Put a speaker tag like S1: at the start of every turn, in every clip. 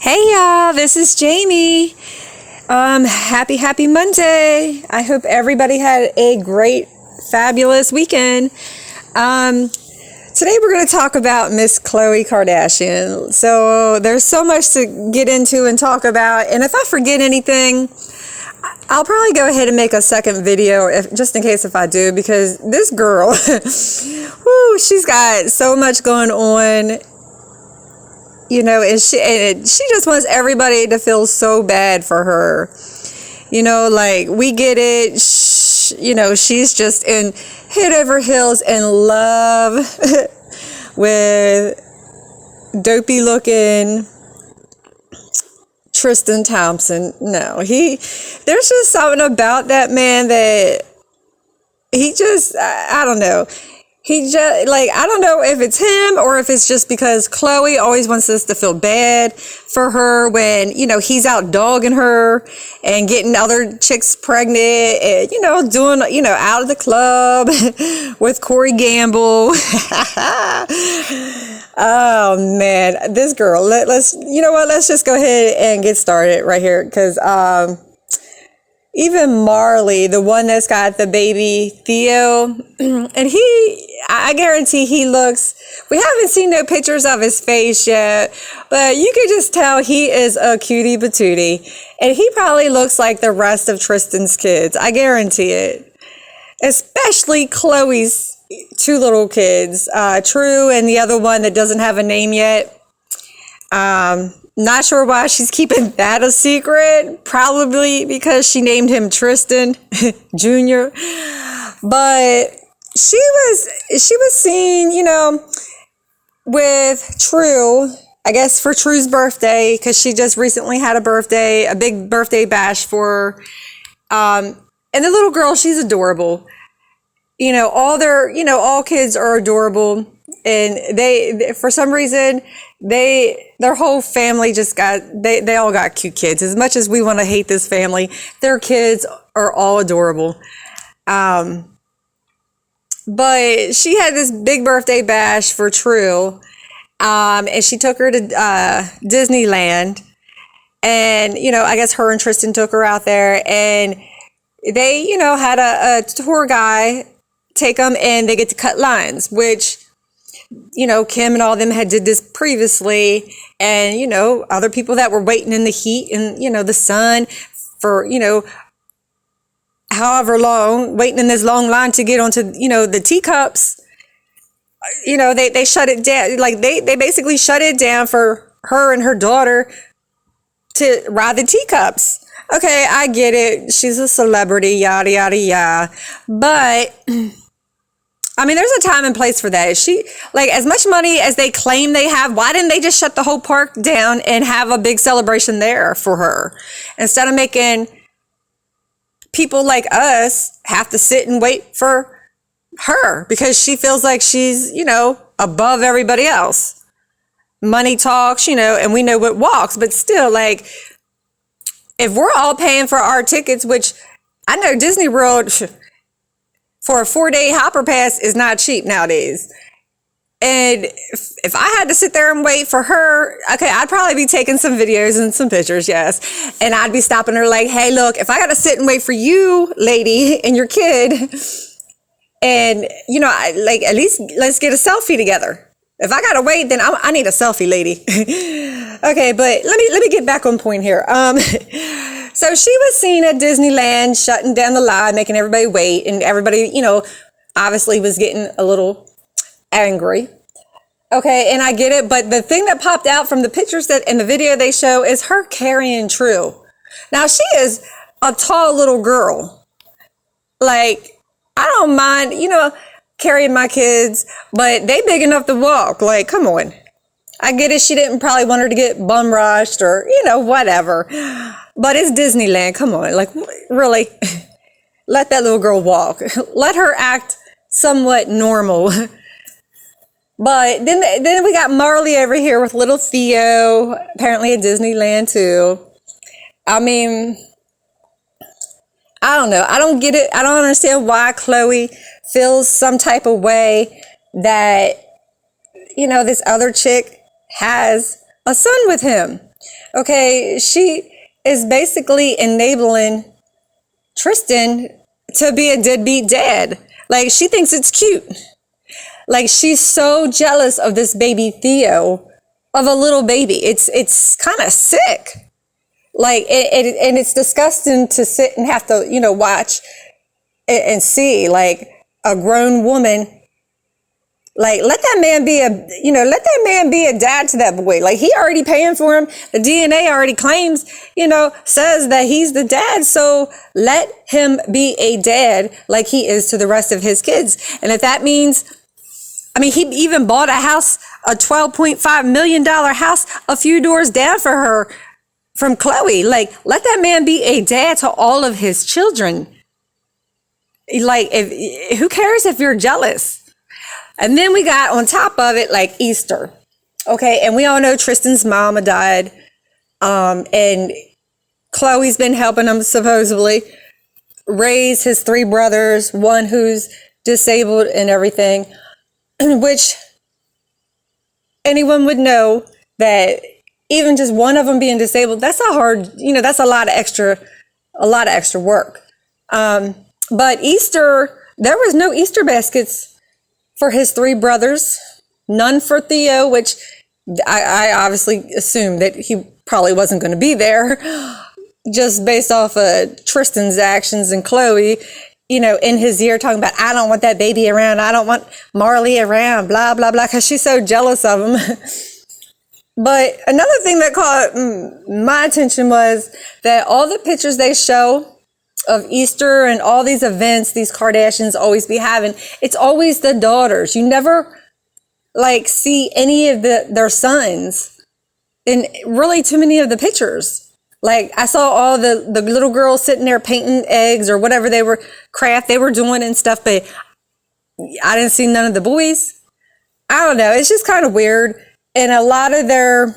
S1: Hey y'all, this is Jamie. Happy Monday. I hope everybody had a great, fabulous weekend. Today we're going to talk about Miss Khloe Kardashian. So there's so much to get into and talk about. And if I forget anything, I'll probably go ahead and make a second video just in case if I do, because this girl, she's got so much going on. You know, and she just wants everybody to feel so bad for her. You know, like, we get it. She's just in head over heels in love with dopey looking Tristan Thompson. No, there's just something about that man that he just, I don't know. He just, like, I don't know if it's him or if it's just because Khloe always wants us to feel bad for her when, he's out dogging her and getting other chicks pregnant and, doing, out of the club with Corey Gamble. Oh, man, this girl, let's just go ahead and get started right here because, even Marley, the one that's got the baby Theo, and I guarantee we haven't seen no pictures of his face yet, but you can just tell he is a cutie patootie. And he probably looks like the rest of Tristan's kids. I guarantee it. Especially Khloe's two little kids, True and the other one that doesn't have a name yet. Not sure why she's keeping that a secret. Probably because she named him Tristan Jr. But she was seen, with True, I guess for True's birthday, because she just recently had a big birthday bash for her. And the little girl, she's adorable. All kids are adorable. And they for some reason, their whole family they all got cute kids. As much as we want to hate this family, their kids are all adorable. But she had this big birthday bash for True. And she took her to Disneyland. And, I guess her and Tristan took her out there. And they, had a tour guy take them and they get to cut lines, which... Kim and all of them did this previously, and, other people that were waiting in the heat and, the sun for, however long, waiting in this long line to get onto, the teacups, they shut it down. Like, they basically shut it down for her and her daughter to ride the teacups. Okay, I get it. She's a celebrity, yada, yada, yada. But... I mean, there's a time and place for that. As much money as they claim they have, why didn't they just shut the whole park down and have a big celebration there for her? Instead of making people like us have to sit and wait for her because she feels like she's, above everybody else. Money talks, and we know what walks, but still, if we're all paying for our tickets, which I know Disney World... for a 4-day hopper pass is not cheap nowadays. And if I had to sit there and wait for her, okay, I'd probably be taking some videos and some pictures, yes. And I'd be stopping her like, hey, look, if I got to sit and wait for you, lady, and your kid, and, at least let's get a selfie together. If I got to wait, then I need a selfie, lady. Okay, but let me get back on point here. So she was seen at Disneyland shutting down the line, making everybody wait. And everybody, obviously was getting a little angry. Okay, and I get it. But the thing that popped out from the pictures that in the video they show is her carrying True. Now, she is a tall little girl. Like, I don't mind, carrying my kids, but they big enough to walk. Like, come on. I get it. She didn't probably want her to get bum rushed or, whatever. But it's Disneyland. Come on. Like, really? Let that little girl walk. Let her act somewhat normal. But then we got Marley over here with little Theo, apparently at Disneyland too. I mean, I don't know. I don't get it. I don't understand why Khloe feels some type of way that, this other chick has a son with him. Okay, she is basically enabling Tristan to be a deadbeat dad. Like, she thinks it's cute. Like, she's so jealous of this baby Theo, of a little baby. It's kind of sick. Like, and it's disgusting to sit and have to, watch and see, like, a grown woman. Like, let that man be a dad to that boy. Like, he already paying for him. The DNA already claims, says that he's the dad. So let him be a dad like he is to the rest of his kids. And if that means, he even bought a house, a $12.5 million house a few doors down for her from Khloe. Like, let that man be a dad to all of his children. Like, who cares if you're jealous? And then we got on top of it, like, Easter. Okay, and we all know Tristan's mama died. And Khloe's been helping him, supposedly, raise his 3 brothers, one who's disabled and everything. Which anyone would know that even just one of them being disabled, that's a hard, that's a lot of extra work. But Easter, there was no Easter baskets for his 3 brothers, none for Theo, which I obviously assumed that he probably wasn't going to be there, just based off of Tristan's actions and Khloe, in his ear talking about, I don't want that baby around, I don't want Marley around, blah, blah, blah, because she's so jealous of him. But another thing that caught my attention was that all the pictures they show of Easter and all these events these Kardashians always be having, it's always the daughters. You never see any of their sons in really too many of the pictures. Like, I saw all the little girls sitting there painting eggs or whatever craft they were doing and stuff, but I didn't see none of the boys. I don't know. It's just kind of weird. And a lot of their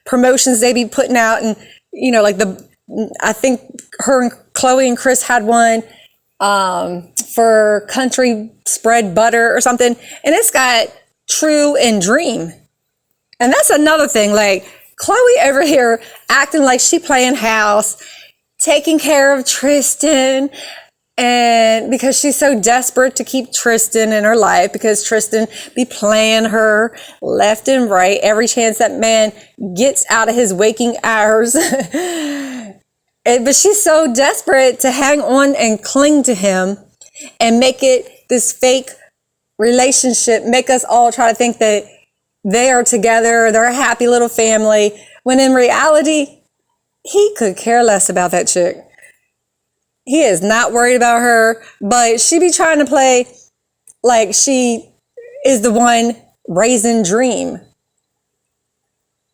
S1: promotions they be putting out, and I think her and Khloe and Chris had one for country spread butter or something. And it's got True and Dream. And that's another thing. Like, Khloe over here acting like she playing house, taking care of Tristan. And because she's so desperate to keep Tristan in her life, because Tristan be playing her left and right every chance that man gets out of his waking hours. But she's so desperate to hang on and cling to him and make it this fake relationship, make us all try to think that they are together, they're a happy little family, when in reality, he could care less about that chick. He is not worried about her, but she be trying to play like she is the one raising Dream.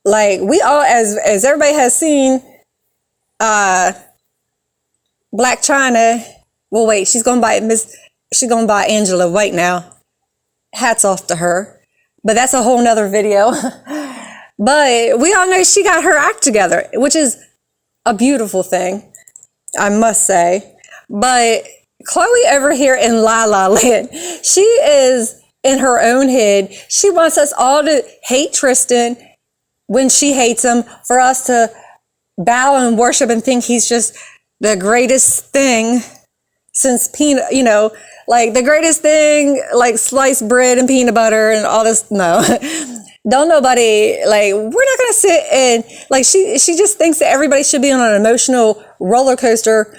S1: Like, we all, as everybody has seen, Black China. Well, wait, she's gonna buy Angela White now. Hats off to her. But that's a whole nother video. But we all know she got her act together, which is a beautiful thing, I must say. But Khloe over here in La La Land, she is in her own head. She wants us all to hate Tristan when she hates him, for us to bow and worship and think he's just the greatest thing since the greatest thing, like sliced bread and peanut butter and all this. No, don't nobody, we're not going to sit and, she just thinks that everybody should be on an emotional roller coaster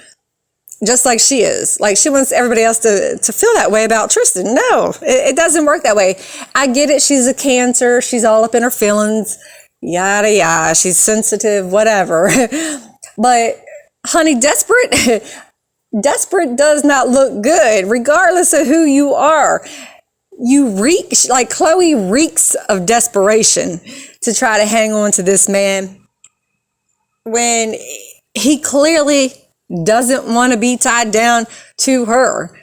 S1: just like she is. Like, she wants everybody else to feel that way about Tristan. No, it doesn't work that way. I get it. She's a Cancer. She's all up in her feelings. Yada, yada. She's sensitive, whatever. But, honey, desperate does not look good, regardless of who you are. You reek, like Khloe reeks of desperation to try to hang on to this man when he clearly doesn't want to be tied down to her.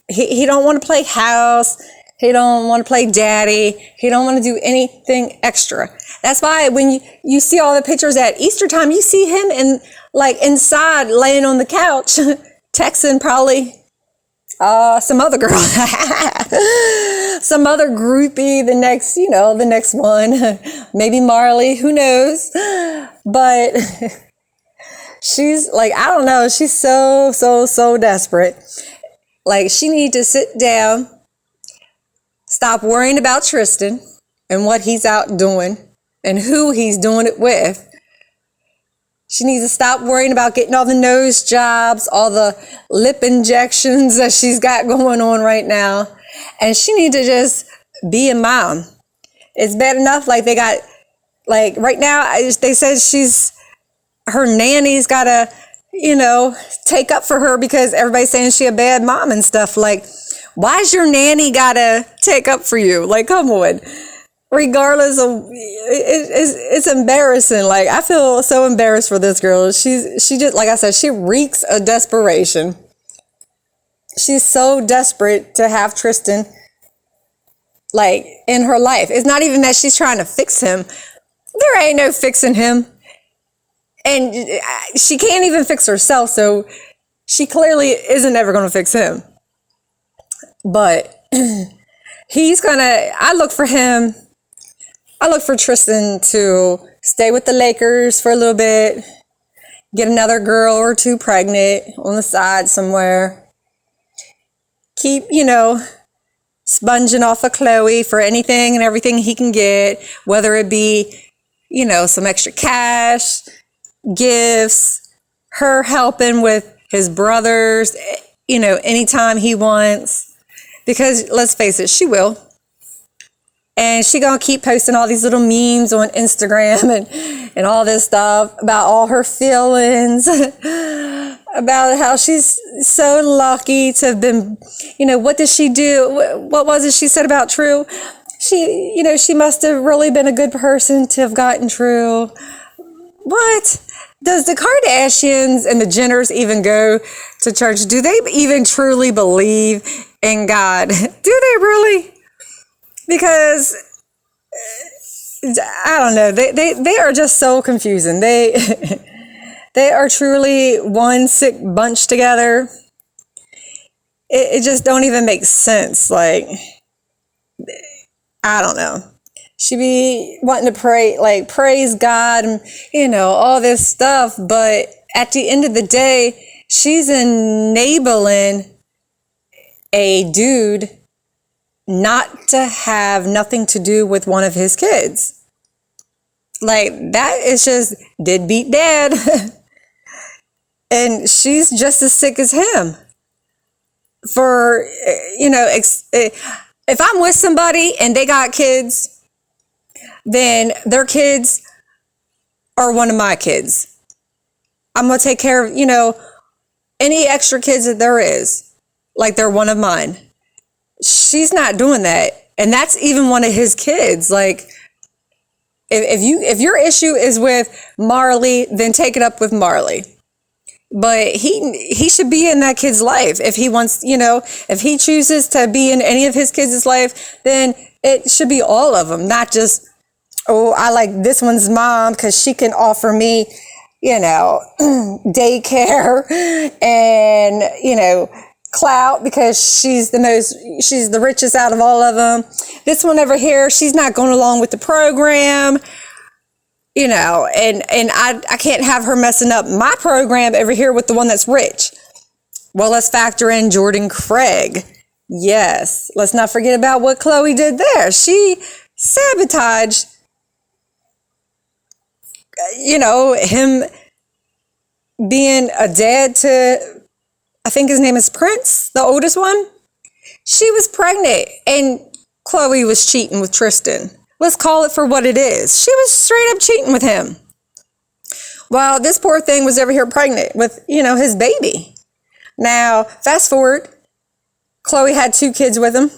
S1: He don't want to play house. He don't want to play daddy. He don't want to do anything extra. That's why when you see all the pictures at Easter time, you see him inside laying on the couch, texting probably some other girl, some other groupie, the next one, maybe Marley, who knows? But she's like, I don't know, she's so desperate. Like, she need to sit down, stop worrying about Tristan and what he's out doing and who he's doing it with. She needs to stop worrying about getting all the nose jobs, all the lip injections that she's got going on right now. And she needs to just be a mom. It's bad enough, like, they got, like, right now, they said her nanny's got to, take up for her because everybody's saying she a bad mom and stuff. Like, why's your nanny got to take up for you? Like, come on. Regardless of, it's embarrassing. Like, I feel so embarrassed for this girl. She just, like I said, she reeks of desperation. She's so desperate to have Tristan, like, in her life. It's not even that she's trying to fix him. There ain't no fixing him. And she can't even fix herself, so she clearly isn't ever going to fix him. But I look for Tristan to stay with the Lakers for a little bit, get another girl or two pregnant on the side somewhere. Keep, sponging off of Khloe for anything and everything he can get, whether it be, some extra cash, gifts, her helping with his brothers, anytime he wants. Because let's face it, she will. And she gonna keep posting all these little memes on Instagram and all this stuff about all her feelings, about how she's so lucky to have been, what did she do? What was it she said about True? She must have really been a good person to have gotten True. What? Does the Kardashians and the Jenners even go to church? Do they even truly believe in God? Do they really? Because I don't know. They are just so confusing. They are truly one sick bunch together. It just don't even make sense. Like, I don't know. She be wanting to pray, like, praise God and, all this stuff. But at the end of the day, she's enabling a dude not to have nothing to do with one of his kids. Like, that is just deadbeat dad. And she's just as sick as him. For, if I'm with somebody and they got kids, then their kids are one of my kids. I'm going to take care of, any extra kids that there is, like they're one of mine. She's not doing that. And that's even one of his kids. Like, if your issue is with Marley, then take it up with Marley. But he should be in that kid's life. If he wants, if he chooses to be in any of his kids' life, then it should be all of them, not just, oh, I like this one's mom because she can offer me, daycare and, clout because she's the richest out of all of them. This one over here, she's not going along with the program, and I can't have her messing up my program over here with the one that's rich. Well, let's factor in Jordan Craig. Yes, let's not forget about what Khloe did there. She sabotaged, him being a dad to, I think his name is Prince, the oldest one. She was pregnant and Khloe was cheating with Tristan. Let's call it for what it is. She was straight up cheating with him. While this poor thing was over here pregnant with, his baby. Now, fast forward, Khloe had 2 kids with him.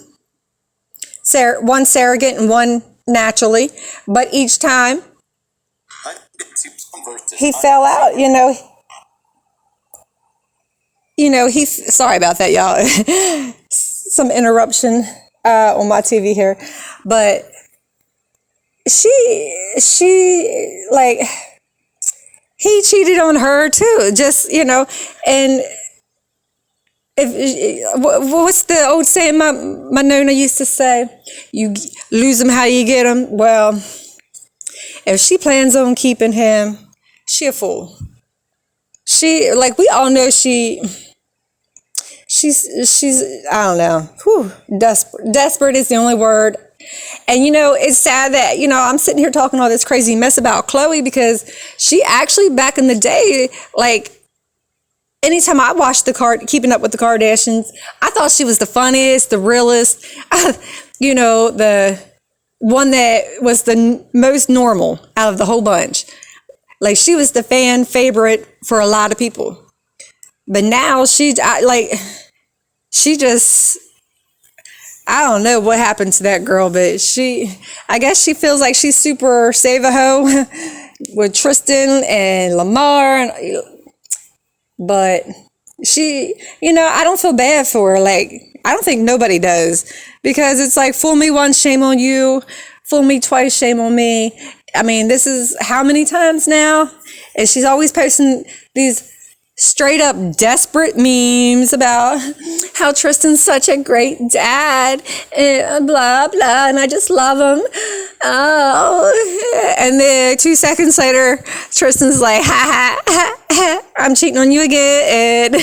S1: One surrogate and one naturally. But each time he fell out, sorry about that, y'all. Some interruption on my TV here. But she like, he cheated on her too, just, and What's the old saying my nonna used to say? You lose them how you get them. Well, if she plans on keeping him, she a fool. She, like, we all know she's I don't know. Whew, desperate is the only word. And it's sad that I'm sitting here talking all this crazy mess about Khloe, because she actually, back in the day, like, anytime I watched Keeping Up with the Kardashians, I thought she was the funniest, the realest, the one that was the most normal out of the whole bunch. Like, she was the fan favorite for a lot of people. But now she just, I don't know what happened to that girl, but I guess she feels like she's super save-a-ho with Tristan and Lamar. But she, I don't feel bad for her. Like, I don't think nobody does, because it's like, fool me once, shame on you. Fool me twice, shame on me. I mean, this is how many times now? And she's always posting these straight up desperate memes about how Tristan's such a great dad and blah, blah, and I just love him. Oh, and then 2 seconds later, Tristan's like, ha, ha, ha, ha, I'm cheating on you again.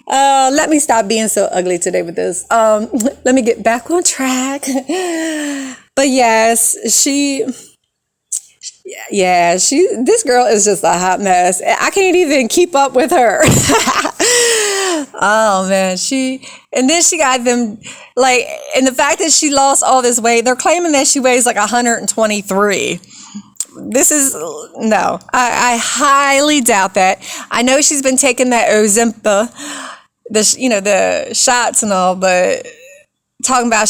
S1: And let me stop being so ugly today with this. Let me get back on track. But yes, this girl is just a hot mess. I can't even keep up with her. Oh man, and then she got them, like, and the fact that she lost all this weight, they're claiming that she weighs like 123. No, I highly doubt that. I know she's been taking that Ozempic, the shots and all, but talking about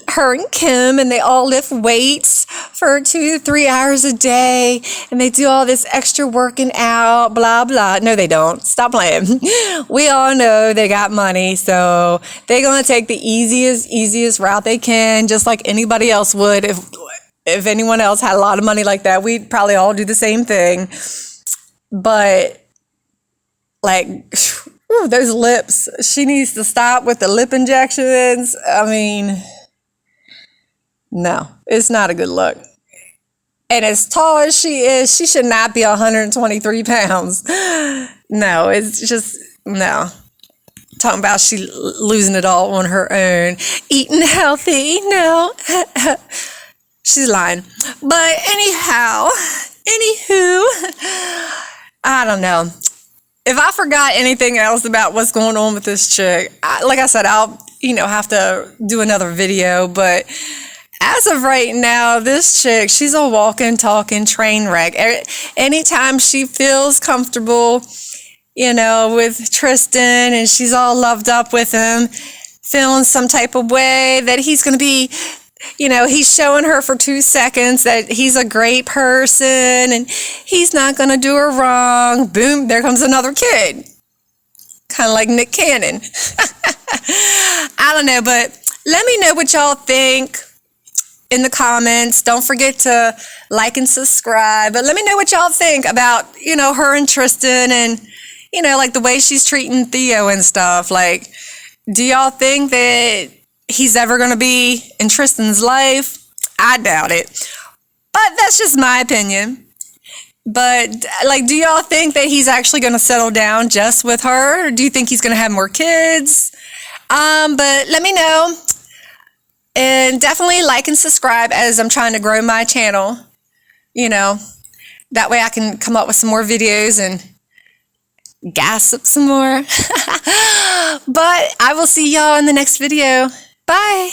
S1: her and Kim, and they all lift weights for 2 to 3 hours a day, and they do all this extra working out, blah, blah. No, they don't. Stop playing. We all know they got money, so they're going to take the easiest route they can, just like anybody else would. If anyone else had a lot of money like that, we'd probably all do the same thing. But, like, ooh, those lips. She needs to stop with the lip injections. I mean, no, it's not a good look. And as tall as she is, she should not be 123 pounds. No, it's just, no. Talking about she losing it all on her own. Eating healthy, no. She's lying. But anywho, I don't know. If I forgot anything else about what's going on with this chick, like I said, I'll, have to do another video. But as of right now, this chick, she's a walking, talking train wreck. Anytime she feels comfortable, with Tristan, and she's all loved up with him, feeling some type of way that he's going to be, he's showing her for 2 seconds that he's a great person and he's not going to do her wrong. Boom, there comes another kid. Kind of like Nick Cannon. I don't know, but let me know what y'all think in the comments. Don't forget to like and subscribe. But let me know what y'all think about, her and Tristan, and, like the way she's treating Theo and stuff. Like, do y'all think that he's ever going to be in Tristan's life? I doubt it. But that's just my opinion. But, like, do y'all think that he's actually going to settle down just with her? Or do you think he's going to have more kids? But let me know. And definitely like and subscribe, as I'm trying to grow my channel. That way I can come up with some more videos and gossip some more. But I will see y'all in the next video. Bye.